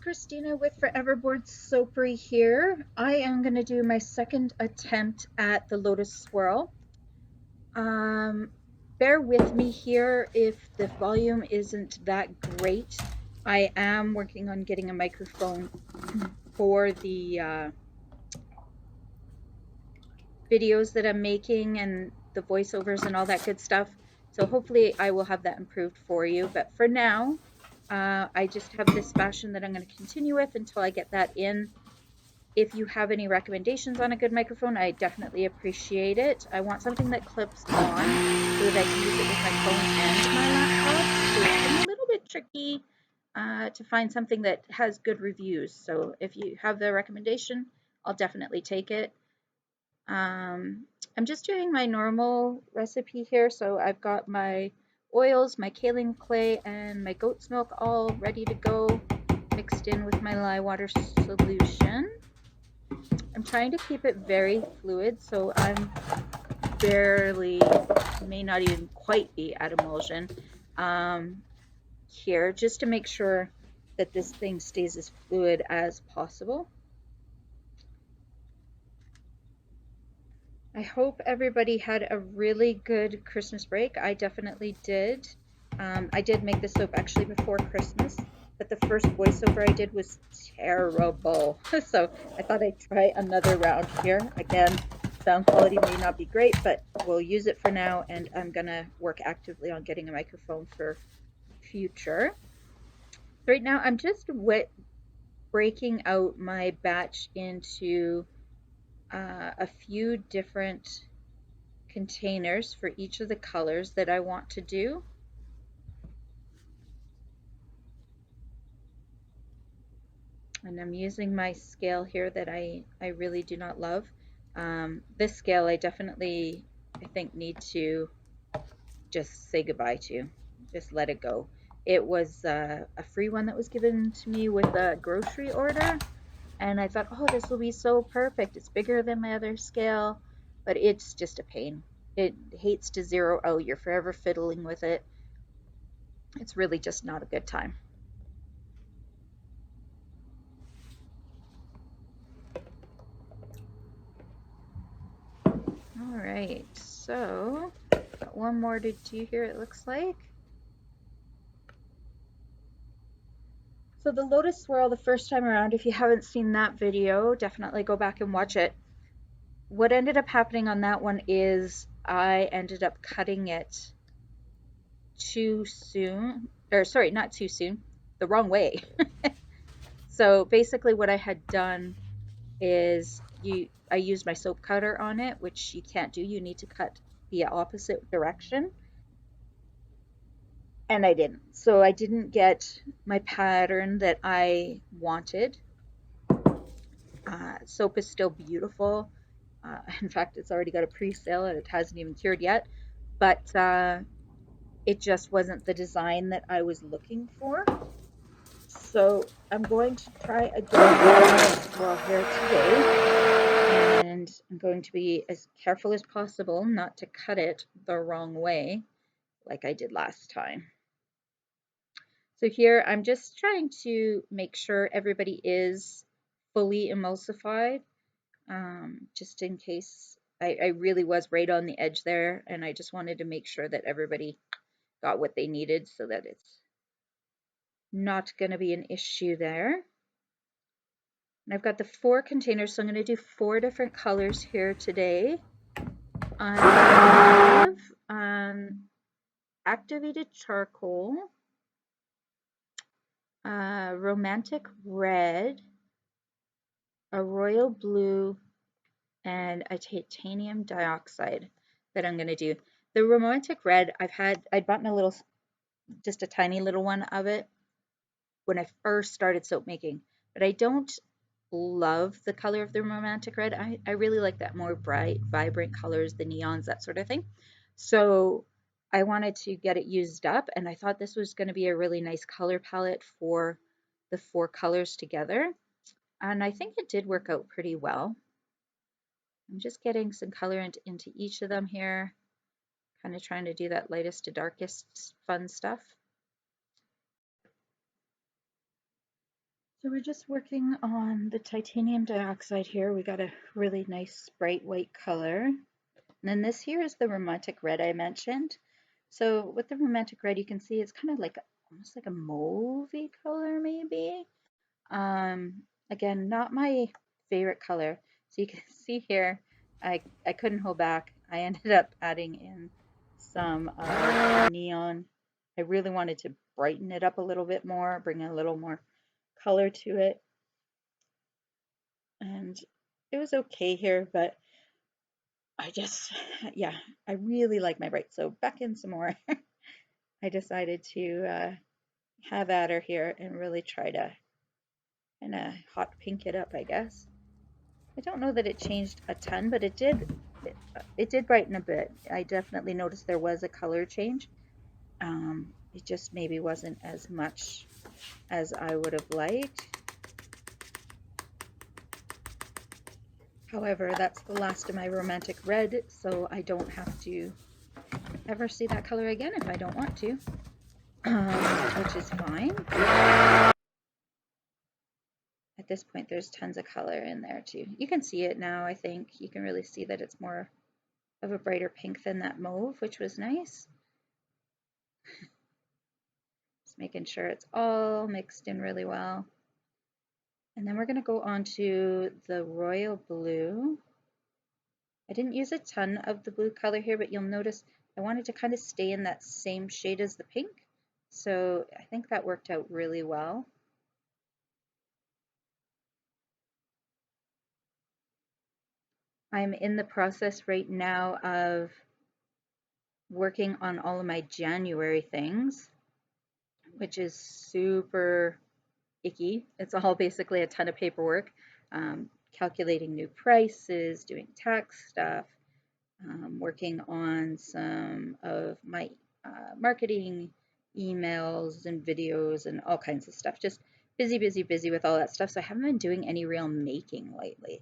Christina with Forever Bored Soapery here. I am going to do my second attempt at the Lotus Swirl. Um, Bear with me here if the volume isn't that great. I am working on getting a microphone for the videos that I'm making and the voiceovers and all that good stuff. So hopefully I will have that improved for you. But for now, I just have this fashion that I'm going to continue with until I get that in. If you have any recommendations on a good microphone, I definitely appreciate it. I want something that clips on so that I can use it with my phone and my laptop. So it's been a little bit tricky to find something that has good reviews. So if you have the recommendation, I'll definitely take it. I'm just doing my normal recipe here. So I've got my oils, my kaolin clay, and my goat's milk all ready to go, mixed in with my lye water solution. I'm trying to keep it very fluid, so I'm barely, may not even quite be at emulsion here, just to make sure that this thing stays as fluid as possible. I hope everybody had a really good Christmas break. I definitely did. I did make the soap actually before Christmas, but the first voiceover I did was terrible. So I thought I'd try another round here. Again, sound quality may not be great, but we'll use it for now, and I'm gonna work actively on getting a microphone for future. Right now, I'm just breaking out my batch into a few different containers for each of the colors that I want to do. And I'm using my scale here that I really do not love. This scale I definitely, I think, need to just say goodbye to. Just let it go. It was a free one that was given to me with a grocery order. And I thought, oh, this will be so perfect. It's bigger than my other scale, but it's just a pain. It hates to zero out. You're forever fiddling with it. It's really just not a good time. All right, so got one more to do here, it looks like. So the Lotus Swirl the first time around, if you haven't seen that video, definitely go back and watch it. What ended up happening on that one is I ended up cutting it too soon, or sorry, not too soon, the wrong way. So basically what I had done is I used my soap cutter on it, which you can't do. You need to cut the opposite direction. And I didn't. So I didn't get my pattern that I wanted. Soap is still beautiful. In fact, it's already got a pre-sale and it hasn't even cured yet. But it just wasn't the design that I was looking for. So I'm going to try again while here today. And I'm going to be as careful as possible not to cut it the wrong way like I did last time. So here I'm just trying to make sure everybody is fully emulsified, just in case I really was right on the edge there, and I just wanted to make sure that everybody got what they needed so that it's not going to be an issue there. And I've got the 4 containers, so I'm going to do 4 different colors here today. I have activated charcoal, romantic red, a royal blue, and a titanium dioxide that I'm going to do. The romantic red, I'd bought just a tiny little one of it when I first started soap making, but I don't love the color of the romantic red. I really like that more bright, vibrant colors, the neons, that sort of thing. So I wanted to get it used up, and I thought this was going to be a really nice color palette for the 4 colors together. And I think it did work out pretty well. I'm just getting some color into each of them here, kind of trying to do that lightest to darkest fun stuff. So we're just working on the titanium dioxide here. We got a really nice bright white color. And then this here is the romantic red I mentioned. So with the romantic red, you can see it's kind of like almost like a mauvey color maybe. Again, not my favorite color. So you can see here, I couldn't hold back. I ended up adding in some neon. I really wanted to brighten it up a little bit more, bring a little more color to it. And it was okay here, but I just, yeah, I really like my bright. So back in some more. I decided to have at her here and really try to kind of hot pink it up, I guess. I don't know that it changed a ton, but it did brighten a bit. I definitely noticed there was a color change. It just maybe wasn't as much as I would have liked. However, that's the last of my romantic red, so I don't have to ever see that color again if I don't want to, which is fine. At this point, there's tons of color in there too. You can see it now, I think. You can really see that it's more of a brighter pink than that mauve, which was nice. Just making sure it's all mixed in really well. And then we're going to go on to the royal blue. I didn't use a ton of the blue color here, but you'll notice I wanted to kind of stay in that same shade as the pink. So I think that worked out really well. I'm in the process right now of working on all of my January things, which is super icky. It's all basically a ton of paperwork, calculating new prices, doing tax stuff, working on some of my marketing emails and videos and all kinds of stuff. Just busy, busy, busy with all that stuff. So I haven't been doing any real making lately.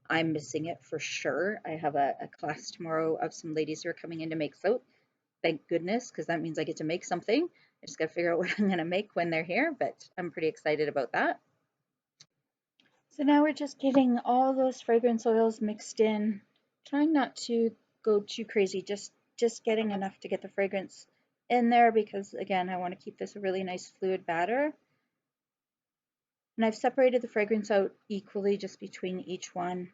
I'm missing it for sure. I have a class tomorrow of some ladies who are coming in to make soap. Thank goodness, because that means I get to make something. I just got to figure out what I'm going to make when they're here, but I'm pretty excited about that. So now we're just getting all those fragrance oils mixed in, trying not to go too crazy, just getting enough to get the fragrance in there because, again, I want to keep this a really nice fluid batter. And I've separated the fragrance out equally just between each one.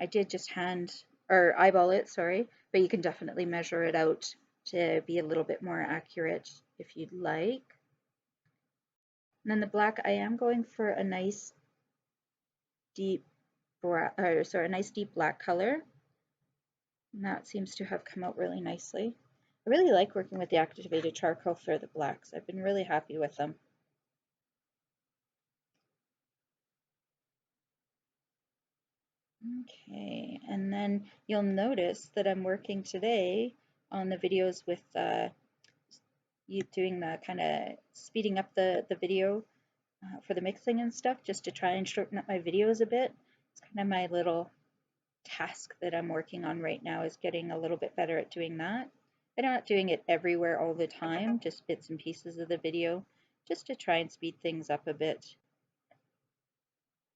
I did just eyeball it, sorry, but you can definitely measure it out to be a little bit more accurate if you'd like. And then the black, I am going for a nice deep black color. And that seems to have come out really nicely. I really like working with the activated charcoal for the blacks. I've been really happy with them. Okay, and then you'll notice that I'm working today on the videos with you doing the kind of speeding up the video for the mixing and stuff, just to try and shorten up my videos a bit. It's kind of my little task that I'm working on right now, is getting a little bit better at doing that. I'm not doing it everywhere all the time, just bits and pieces of the video, just to try and speed things up a bit.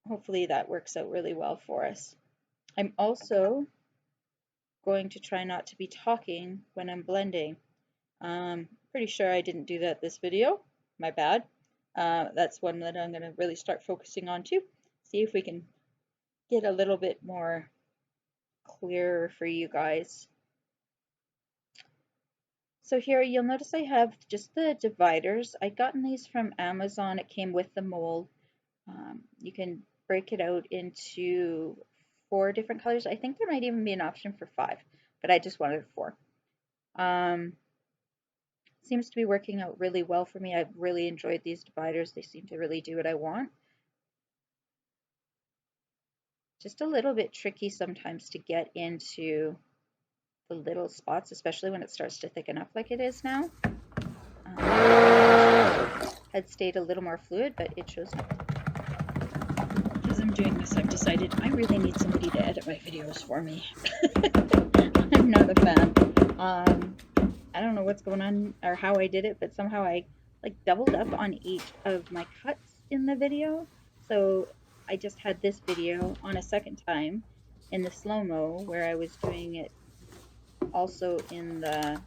Hopefully that works out really well for us. I'm also going to try not to be talking when I'm blending. Pretty sure I didn't do that this video. My bad. That's one that I'm going to really start focusing on too. See if we can get a little bit more clearer for you guys. So here you'll notice I have just the dividers. I'd gotten these from Amazon. It came with the mold. You can break it out into 4 different colors. I think there might even be an option for 5, but I just wanted 4. Seems to be working out really well for me. I've really enjoyed these dividers. They seem to really do what I want. Just a little bit tricky sometimes to get into the little spots, especially when it starts to thicken up like it is now. Had stayed a little more fluid, but it shows up. As I'm doing this, I've decided I really need somebody to edit my videos for me. I'm not a fan. I don't know what's going on or how I did it, but somehow I like doubled up on each of my cuts in the video. So I just had this video on a second time in the slow-mo where I was doing it also in the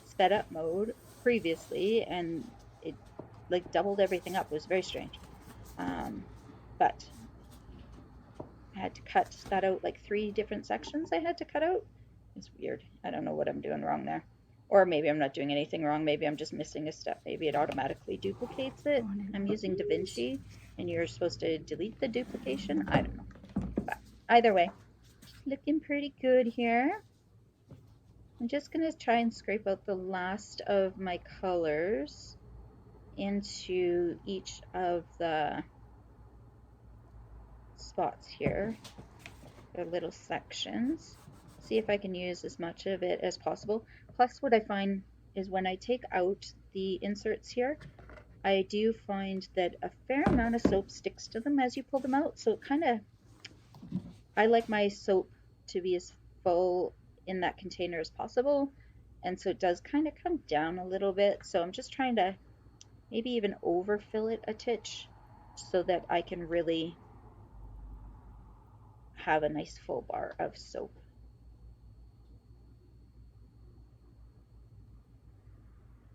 sped up mode previously, and it like doubled everything up. It was very strange. But I had to cut that out, like 3 different sections I had to cut out. It's weird. I don't know what I'm doing wrong there. Or maybe I'm not doing anything wrong. Maybe I'm just missing a step. Maybe it automatically duplicates it. I'm using DaVinci and you're supposed to delete the duplication. I don't know. But either way, looking pretty good here. I'm just going to try and scrape out the last of my colors into each of the spots here, the little sections. See if I can use as much of it as possible. Plus what I find is when I take out the inserts here, I do find that a fair amount of soap sticks to them as you pull them out. So it kind of, I like my soap to be as full in that container as possible. And so it does kind of come down a little bit. So I'm just trying to maybe even overfill it a titch so that I can really have a nice full bar of soap.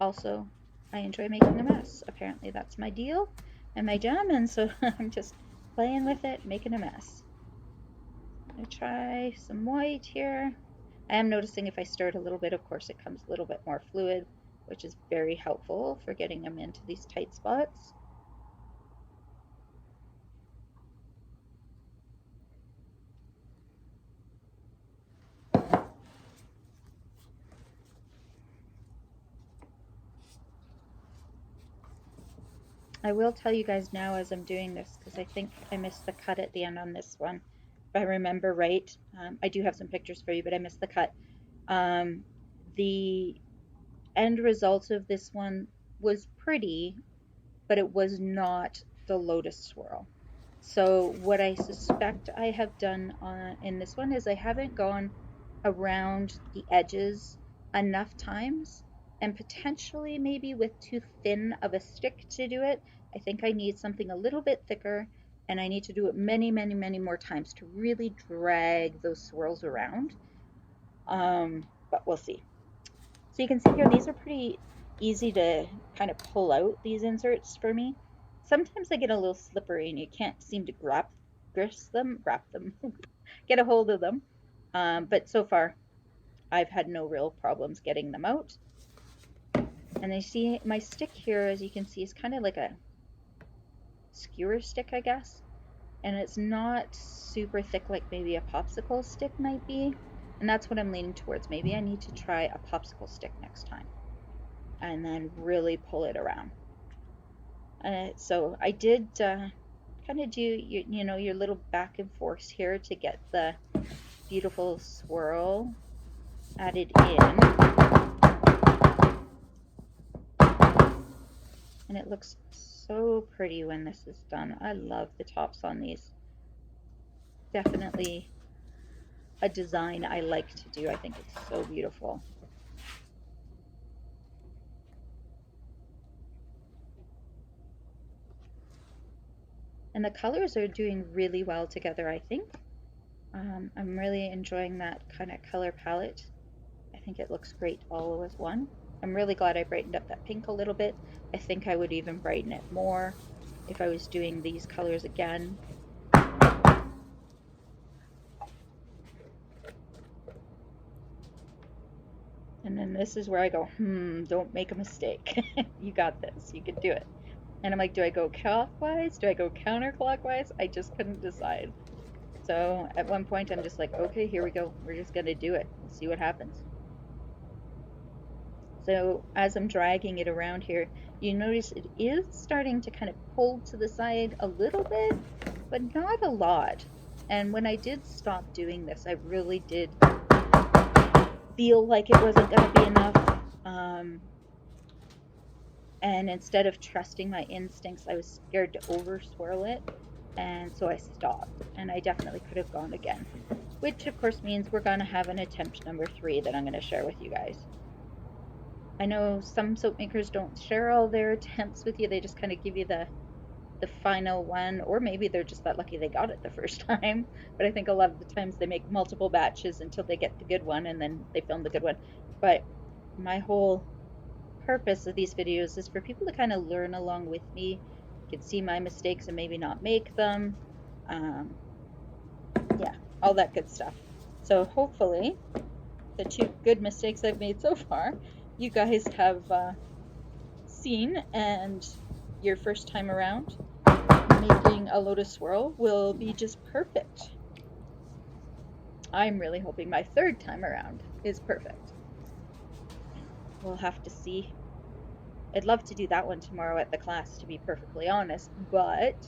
Also, I enjoy making a mess. Apparently that's my deal and my jam, and so I'm just playing with it, making a mess. I'm gonna try some white here. I am noticing if I stir it a little bit, of course, it comes a little bit more fluid, which is very helpful for getting them into these tight spots. I will tell you guys now as I'm doing this, because I think I missed the cut at the end on this one. If I remember right, I do have some pictures for you, but I missed the cut. The end result of this one was pretty, but it was not the Lotus swirl. So what I suspect I have done in this one is I haven't gone around the edges enough times, and potentially maybe with too thin of a stick to do it. I think I need something a little bit thicker, and I need to do it many, many, many more times to really drag those swirls around. But we'll see. So you can see here, these are pretty easy to kind of pull out, these inserts for me. Sometimes they get a little slippery and you can't seem to get a hold of them. But so far, I've had no real problems getting them out. And I see my stick here, as you can see, is kind of like a skewer stick, I guess. And it's not super thick like maybe a popsicle stick might be. And that's what I'm leaning towards. Maybe I need to try a popsicle stick next time and then really pull it around. So I did kind of do your little back and forth here to get the beautiful swirl added in, and it looks so pretty when this is done. I love the tops on these. Definitely a design I like to do. I think it's so beautiful. And the colors are doing really well together, I think. I'm really enjoying that kind of color palette. I think it looks great all as one. I'm really glad I brightened up that pink a little bit. I think I would even brighten it more if I was doing these colors again. And then this is where I go, don't make a mistake. You got this. You can do it. And I'm like, do I go clockwise? Do I go counterclockwise? I just couldn't decide. So at one point, I'm just like, okay, here we go. We're just going to do it. We'll see what happens. So as I'm dragging it around here, you notice it is starting to kind of pull to the side a little bit, but not a lot. And when I did stop doing this, I really did feel like it wasn't going to be enough. And instead of trusting my instincts, I was scared to over swirl it. And so I stopped, and I definitely could have gone again, which of course means we're going to have an attempt number 3 that I'm going to share with you guys. I know some soap makers don't share all their attempts with you. They just kind of give you the the final one, or maybe they're just that lucky they got it the first time. But I think a lot of the times they make multiple batches until they get the good one and then they film the good one. But my whole purpose of these videos is for people to kind of learn along with me, can see my mistakes and maybe not make them. Yeah, all that good stuff. So hopefully the 2 good mistakes I've made so far, you guys have seen, and your first time around making a Lotus swirl will be just perfect. I'm really hoping my 3rd time around is perfect. We'll have to see. I'd love to do that one tomorrow at the class, to be perfectly honest, but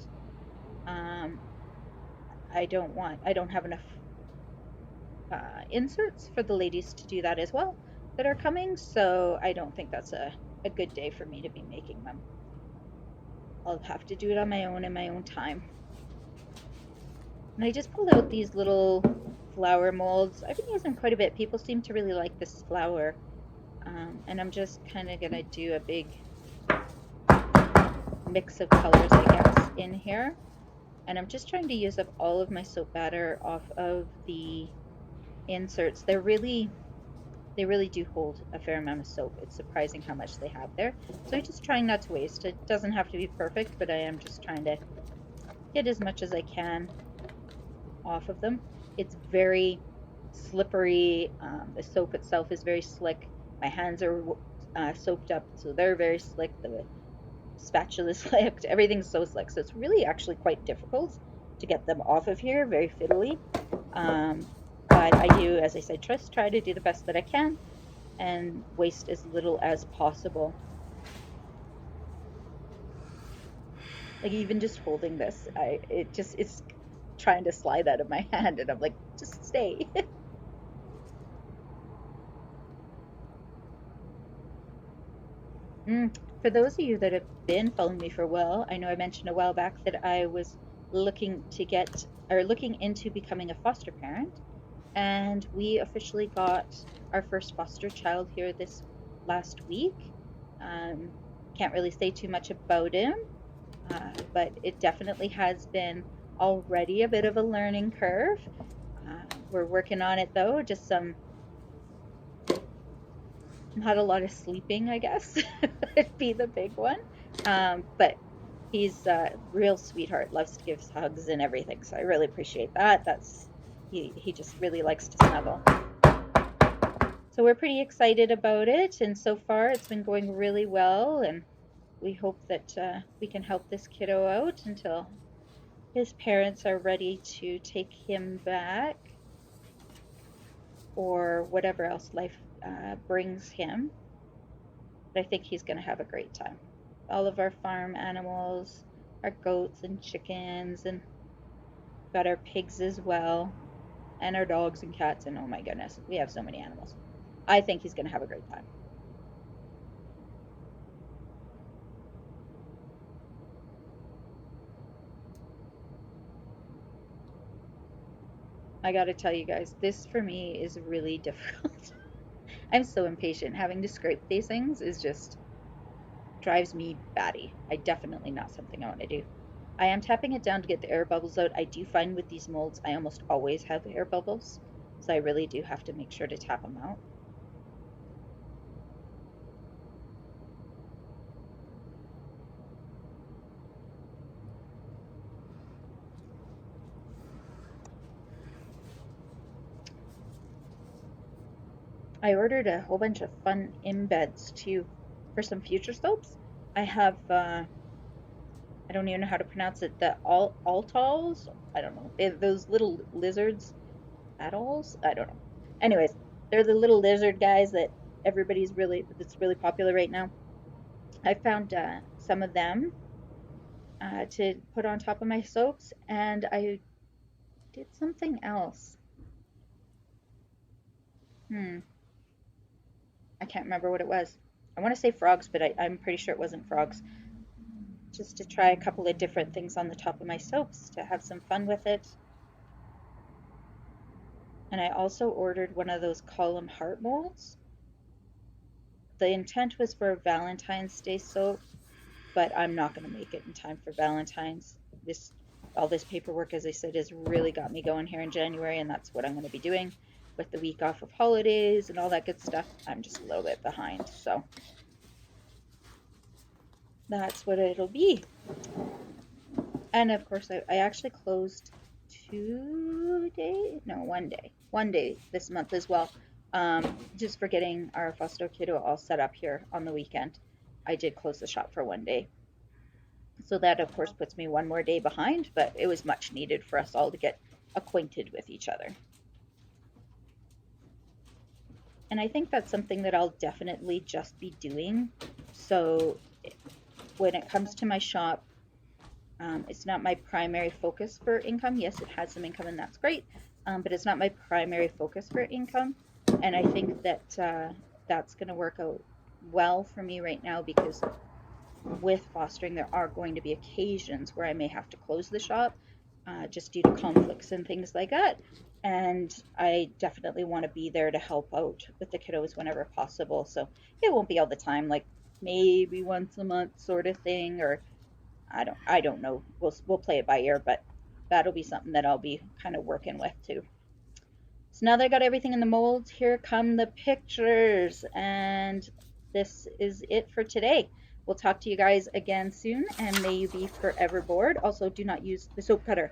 I don't have enough inserts for the ladies to do that as well that are coming, so I don't think that's a good day for me to be making them. I'll have to do it on my own in my own time. And I just pulled out these little flower molds. I've been using them quite a bit. People seem to really like this flower. And I'm just kind of going to do a big mix of colors, I guess, in here. And I'm just trying to use up all of my soap batter off of the inserts. They really do hold a fair amount of soap. It's surprising how much they have there. So I'm just trying not to waste. It doesn't have to be perfect, but I am just trying to get as much as I can off of them. It's very slippery. The soap itself is very slick. My hands are soaped up, so they're very slick. The spatula is slick. Everything's so slick. So it's really actually quite difficult to get them off of here, very fiddly. But I do, as I said, just try to do the best that I can and waste as little as possible. Like even just holding this, it's trying to slide out of my hand, and I'm like, just stay. For those of you that have been following me for a while, I know I mentioned a while back that I was looking into becoming a foster parent, and we officially got our first foster child here this last week. Can't really say too much about him, but it definitely has been already a bit of a learning curve. We're working on it though, just not a lot of sleeping, I guess, would be the big one. But he's a real sweetheart, loves to give hugs and everything, so I really appreciate that. He just really likes to snuggle. So we're pretty excited about it, and so far it's been going really well, and we hope that we can help this kiddo out until his parents are ready to take him back, or whatever else life brings him. But I think he's going to have a great time. All of our farm animals, our goats and chickens, and got our pigs as well, and our dogs and cats, and oh my goodness, we have so many animals. I think he's going to have a great time. I got to tell you guys, this for me is really difficult. I'm so impatient. Having to scrape these things is just drives me batty. Definitely not something I want to do. I am tapping it down to get the air bubbles out. I do find with these molds, I almost always have air bubbles, so I really do have to make sure to tap them out. I ordered a whole bunch of fun embeds too for some future soaps. I have I don't even know how to pronounce it. The altals. I don't know. Those little lizards. Adults. I don't know. Anyways, they're the little lizard guys that's really popular right now. I found some of them to put on top of my soaps, and I did something else. I can't remember what it was. I want to say frogs, but I'm pretty sure it wasn't frogs. Just to try a couple of different things on the top of my soaps to have some fun with it. And I also ordered one of those column heart molds. The intent was for a Valentine's Day soap, but I'm not going to make it in time for Valentine's. All this paperwork, as I said, has really got me going here in January, and that's what I'm going to be doing with the week off of holidays and all that good stuff. I'm just a little bit behind, so that's what it'll be. And of course, I actually closed 2 days, no, 1 day this month as well, just for getting our foster kiddo all set up here on the weekend. I did close the shop for 1 day. So that, of course, puts me one more day behind, but it was much needed for us all to get acquainted with each other. And I think that's something that I'll definitely just be doing. So when it comes to my shop, it's not my primary focus for income. Yes, it has some income and that's great, but it's not my primary focus for income. And I think that that's going to work out well for me right now, because with fostering, there are going to be occasions where I may have to close the shop just due to conflicts and things like that. And I definitely want to be there to help out with the kiddos whenever possible. So it won't be all the time, like maybe once a month sort of thing, or I don't know. We'll play it by ear, but that'll be something that I'll be kind of working with too. So now that I got everything in the molds, here come the pictures, and this is it for today. We'll talk to you guys again soon, and may you be forever bored. Also, do not use the soap cutter.